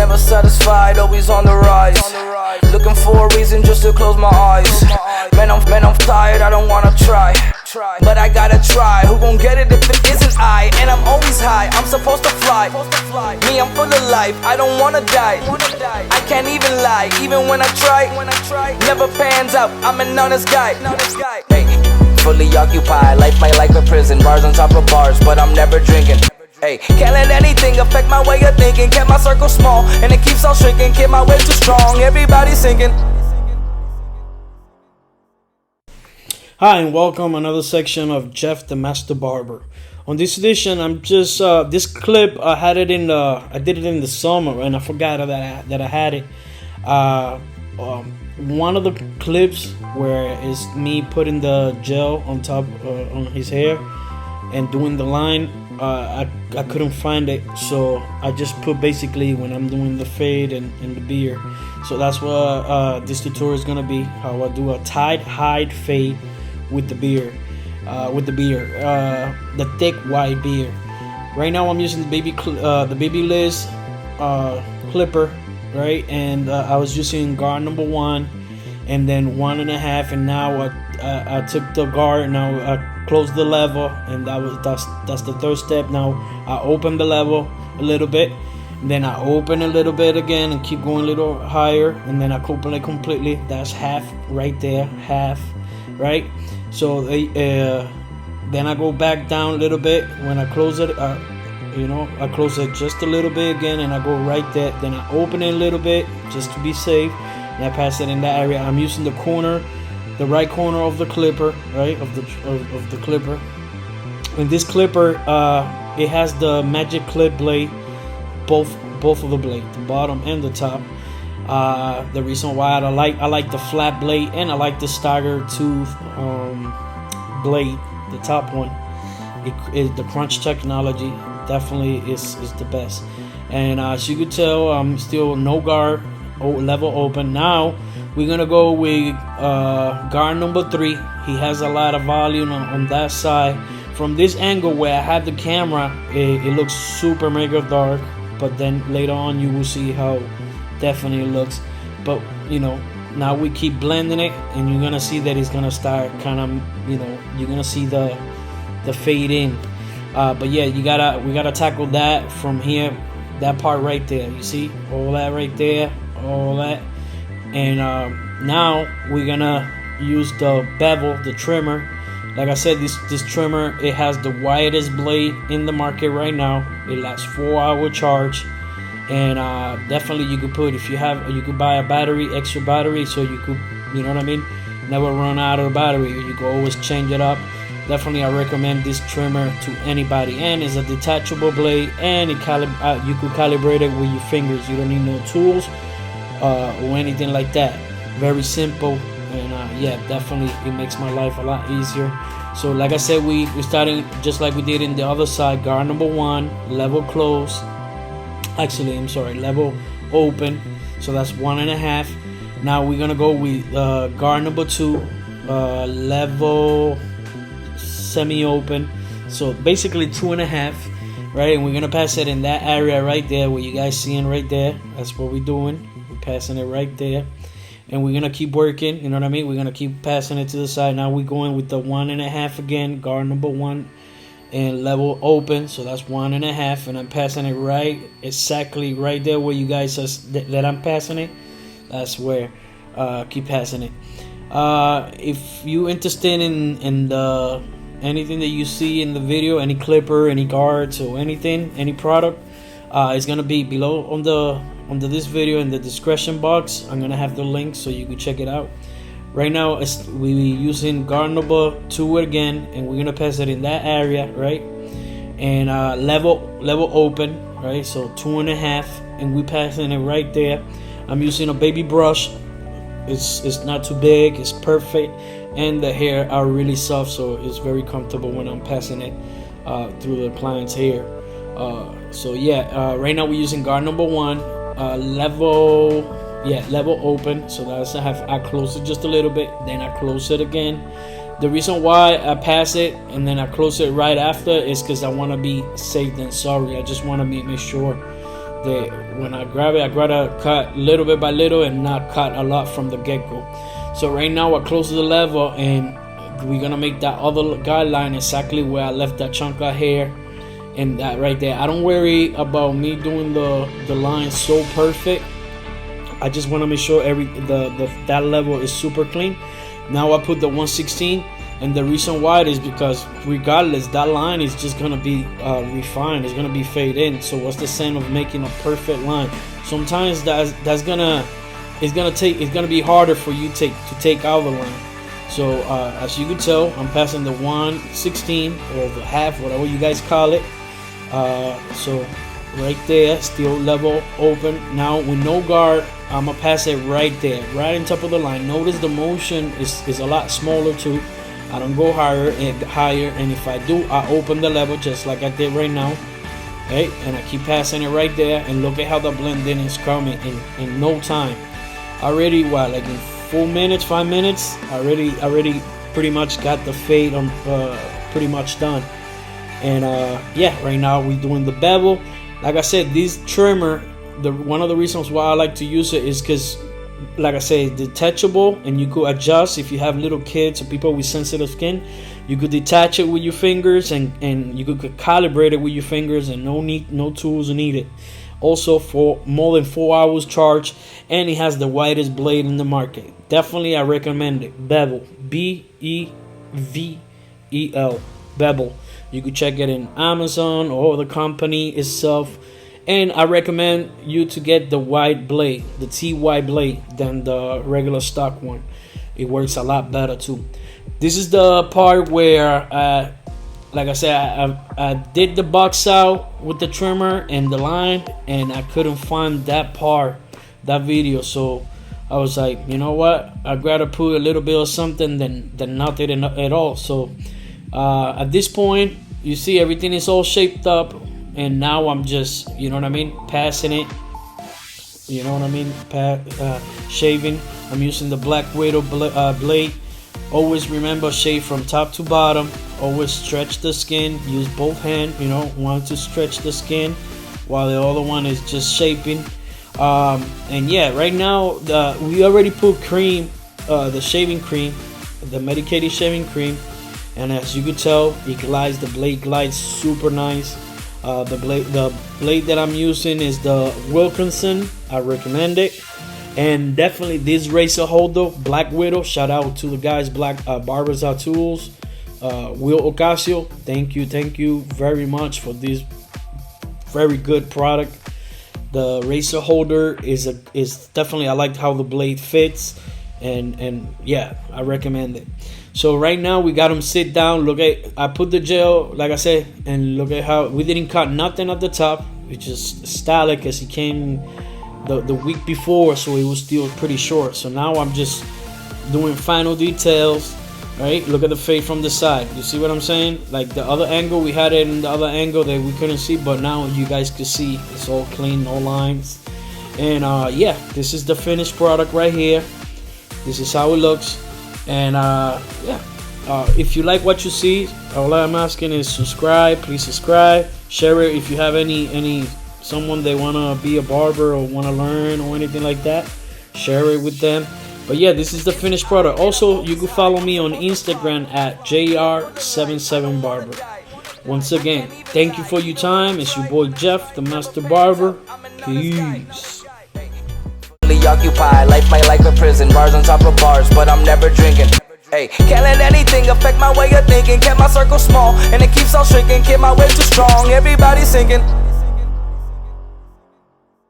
never satisfied, always on the rise. Looking for a reason just to close my eyes. Man, I'm tired, I don't wanna try, but I gotta try. Who gon' get it if it isn't I? And I'm always high, I'm supposed to fly. Me, I'm full of life, I don't wanna die. I can't even lie, even when I try. Never pans out, I'm an honest guy. Hey, fully occupied, life my life a prison. Bars on top of bars, but I'm never drinking. Hey, can't let anything affect my way of thinking. Kept my circle small, and it keeps on shrinking. Keep my way too strong, everybody's sinking. Hi and welcome another section of Jeff the Master Barber. On this edition, I'm just this clip I did it in the summer and I forgot that I had it. One of the clips where it's me putting the gel on top on his hair and doing the line. I couldn't find it, so I just put basically when I'm doing the fade and the beard. So that's what this tutorial is gonna be, how I do a tied hide fade with the beard, the thick white beard. Right now I'm using the Babyliss clipper, right? And I was using guard number 1 and then 1.5, and now I took the guard and now I closed the level, and that's the third step. Now I open the level a little bit, and then I open a little bit again and keep going a little higher, and then I open it completely. That's half right there, half, right? So then I go back down a little bit. When I close it, I close it just a little bit again, and I go right there. Then I open it a little bit just to be safe, and I pass it in that area. I'm using the right corner of the clipper, right, of the clipper. And this clipper, it has the magic clip blade, both of the blade, the bottom and the top. The reason why I like the flat blade, and I like the stagger tooth blade, the top one. The crunch technology definitely is the best. And as you could tell, I'm still no guard, level open. Now we're gonna go with guard number 3. He has a lot of volume on that side. From this angle where I have the camera, it looks super mega dark, but then later on you will see how definitely looks. But now we keep blending it, and you're gonna see that it's gonna start kind of, you're gonna see the fade in. But yeah, we gotta tackle that from here, that part right there. You see all that right there, all that. And now we're gonna use the bevel, the trimmer. Like I said, this trimmer, it has the widest blade in the market right now. It lasts 4-hour charge, and definitely you could put, you could buy a extra battery, so you could, never run out of the battery. You could always change it up. Definitely I recommend this trimmer to anybody, and it's a detachable blade, and you could calibrate it with your fingers. You don't need no tools or anything like that. Very simple, and yeah, definitely it makes my life a lot easier. So like I said, we're starting just like we did in the other side. Guard number 1, level close. Actually, I'm sorry, level open. So that's 1.5. Now we're gonna go with guard number 2, level semi-open. So basically 2.5, right? And we're gonna pass it in that area right there where you guys seeing right there. That's what we're doing. We're passing it right there, and we're gonna keep working. You know what I mean? We're gonna keep passing it to the side. Now we're going with the 1.5 again, guard number 1, and level open. So that's 1.5, and I'm passing it right exactly right there where you guys that I'm passing it. That's where keep passing it. If you interested in the anything that you see in the video, any clipper, any guards, or anything, any product, it's gonna be below under this video in the description box. I'm gonna have the link so you can check it out. Right now we using guard number 2 again, and we're gonna pass it in that area, right? And level open, right? So 2.5, and we passing it right there. I'm using a baby brush. It's not too big, it's perfect, and the hair are really soft, so it's very comfortable when I'm passing it through the client's hair. So yeah, right now we're using guard number 1, level open. So that's I close it just a little bit, then I close it again. The reason why I pass it and then I close it right after is because I want to be safe than sorry. I just want to make sure when I grab it, I gotta cut little bit by little and not cut a lot from the get-go. So right now I close the level and we're gonna make that other guideline exactly where I left that chunk of hair, and that right there. I don't worry about me doing the line so perfect. I just want to make sure that level is super clean. Now I put the 116, and the reason why is because regardless, that line is just gonna be refined. It's gonna be fade in. So what's the sense of making a perfect line? Sometimes it's gonna be harder for you to take out the line. So as you can tell, I'm passing the 116 or the half, whatever you guys call it. So right there, still level open. Now with no guard, I'm gonna pass it right there, right on top of the line. Notice the motion is a lot smaller too. I don't go higher, and if I do, I open the level just like I did right now. Okay, and I keep passing it right there, and look at how the blending is coming in no time. Already, what, like in 4 minutes, 5 minutes, already pretty much got the fade on pretty much done. And yeah, right now we're doing the bevel. Like I said, this trimmer, one of the reasons why I like to use it is because, like I say, it's detachable, and you could adjust. If you have little kids or people with sensitive skin, you could detach it with your fingers, and you could calibrate it with your fingers, and no tools needed. Also for more than 4 hours charge, and it has the widest blade in the market. Definitely I recommend it. Bevel, Bevel, Bevel. You could check it in Amazon or the company itself. And I recommend you to get the wide blade, the TY blade, than the regular stock one. It works a lot better too. This is the part where, like I said, I did the box out with the trimmer and the line, and I couldn't find that part, that video. So I was like, you know what? I'd rather put a little bit of something than nothing at all. So at this point, you see everything is all shaped up. And now I'm just, you know what I mean, passing it, you know what I mean, shaving. I'm using the Black Widow blade. Always remember, shave from top to bottom. Always stretch the skin. Use both hands, you know, one to stretch the skin while the other one is just shaping. And yeah, right now we already put cream, the shaving cream, the medicated shaving cream. And as you can tell, it glides, the blade glides super nice. The blade that I'm using is the Wilkinson. I recommend it. And definitely this razor holder, Black Widow. Shout out to the guys, Barbers Are Tools, Will Ocasio. Thank you very much for this very good product. The razor holder is definitely, I like how the blade fits, and yeah, I recommend it. So right now we got them sit down. Look at, I put the gel, like I said, and look at how we didn't cut nothing at the top. We just styled it because he came the week before, so it was still pretty short. So now I'm just doing final details. Right, look at the fade from the side. You see what I'm saying? Like the other angle, we had it in the other angle that we couldn't see, but now you guys can see it's all clean, no lines. And yeah, this is the finished product right here. This is how it looks. And yeah, if you like what you see, all I'm asking is subscribe. Please subscribe, share it. If you have any someone they wanna be a barber or wanna learn or anything like that, share it with them. But yeah, this is the finished product. Also, you can follow me on Instagram at JR77Barber. Once again, thank you for your time. It's your boy Jeff, the Master Barber. Peace. Occupied, life might like a prison, bars on top of bars, but I'm never drinking. Hey, can't let anything affect my way of thinking. Kept my circle small, and it keeps on shrinking. Keep my way too strong, everybody's sinking.